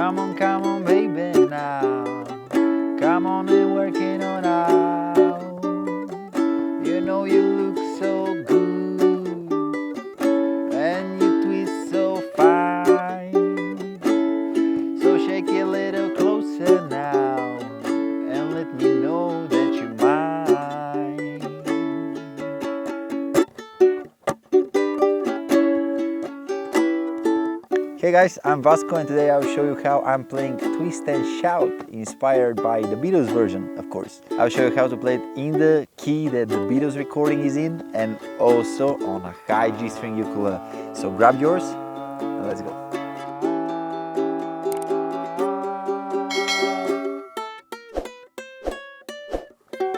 come on, baby, now. Come on and work it on out. You know you look so good, and you twist so fine. So shake it a little closer now, and let me know that you're mine. Hey guys, I'm Vasco, and today I'll show you how I'm playing Twist and Shout, inspired by the Beatles version, of course. I'll show you how to play it in the key that the Beatles recording is in, and also on a high G-string ukulele. So grab yours, and let's go.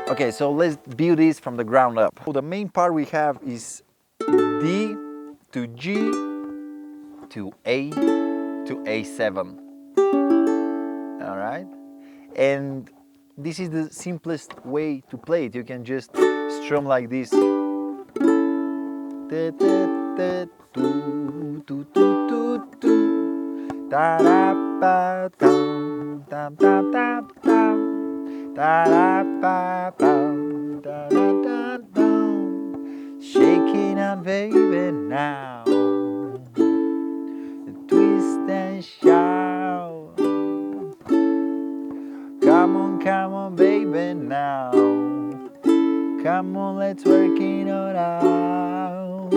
Okay, so let's build this from the ground up. So the main part we have is D to G to A to A7. All right, and this is the simplest way to play it. You can just strum like this. Shaking out, baby, now. Twist and shout. Come on, baby, now. Come on, let's work it on out.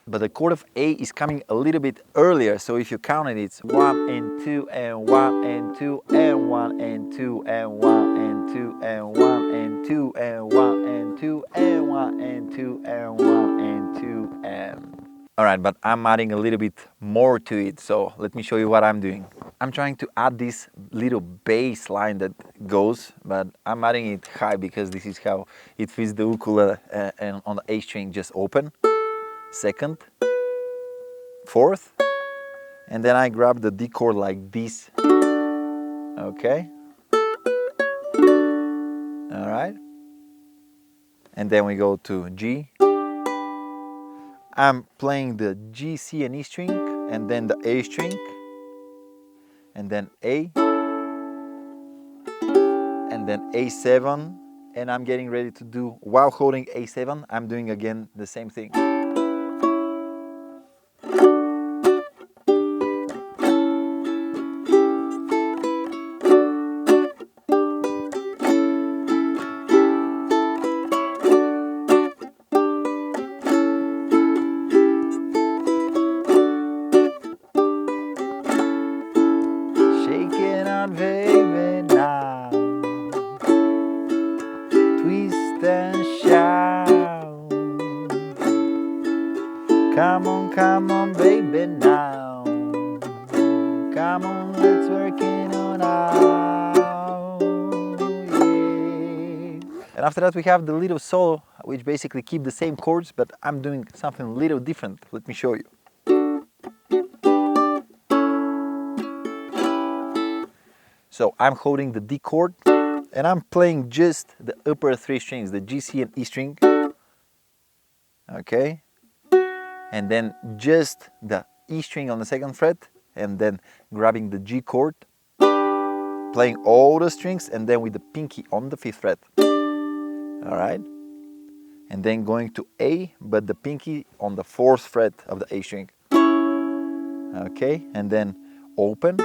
But the chord of A is coming a little bit earlier, so if you count it, it's 1 and 2 and 1 and 2 and 1 and 2 and 1 and 2 and 1 and 2 and 1 and 2 and 1 and 2 and 1 and 2 and... Alright, but I'm adding a little bit more to it, so let me show you what I'm doing. I'm trying to add this little bass line that goes, but I'm adding it high because this is how it fits the ukulele, and on the A string just open, second, fourth, and then I grab the D chord like this, okay? Alright, and then we go to G. I'm playing the G, C and E string, and then the A string, and then A, and then A7, and I'm getting ready to do, while holding A7, I'm doing again the same thing. Shaking out, baby, now. Twist and shout. Come on, baby, now. Come on, let's work it on out. Yeah. And after that we have the little solo, which basically keep the same chords, but I'm doing something a little different. Let me show you. So I'm holding the D chord, and I'm playing just the upper three strings, the G, C and E string, okay? And then just the E string on the second fret, and then grabbing the G chord, playing all the strings, and then with the pinky on the 5th fret, all right? And then going to A, but the pinky on the 4th fret of the A string, okay? And then open,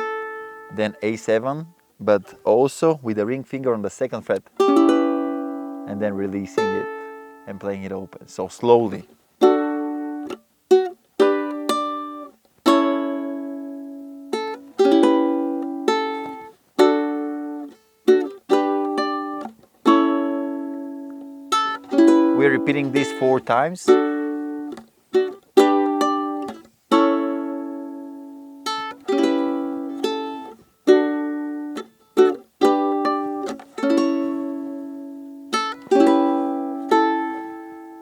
then A7, but also with the ring finger on the 2nd fret, and then releasing it and playing it open, so slowly. We're repeating this 4 times.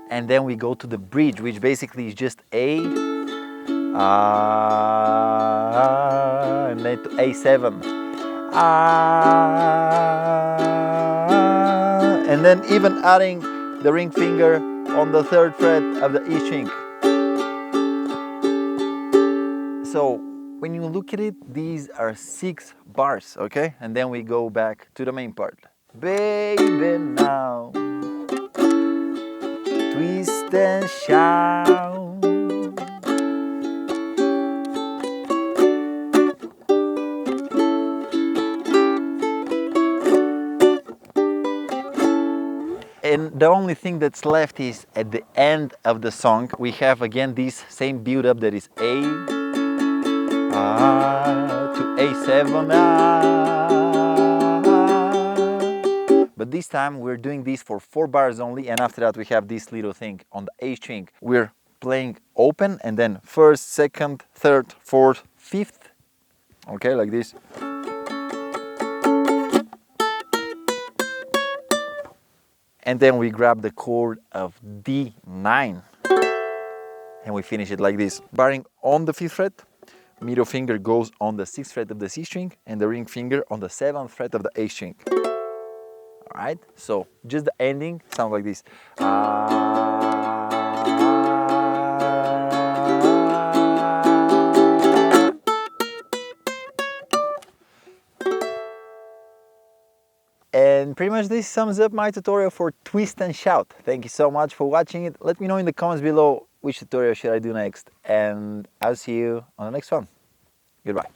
And then we go to the bridge, which basically is just A, and then to A7, and then even adding the ring finger on the 3rd fret of the E string. So when you look at it, these are 6 bars, okay? And then we go back to the main part. Baby now, twist and shout. And the only thing that's left is at the end of the song, we have again this same build up that is A to A7. But this time we're doing this for 4 bars only, and after that we have this little thing on the A string. We're playing open and then first, second, third, fourth, fifth. Okay, like this. And then we grab the chord of D9 and we finish it like this. Barring on the 5th fret, middle finger goes on the 6th fret of the C string and the ring finger on the 7th fret of the A string. Alright, so just the ending sounds like this. And pretty much this sums up my tutorial for Twist and Shout. Thank you so much for watching it. Let me know in the comments below which tutorial should I do next, and I'll see you on the next one. Goodbye.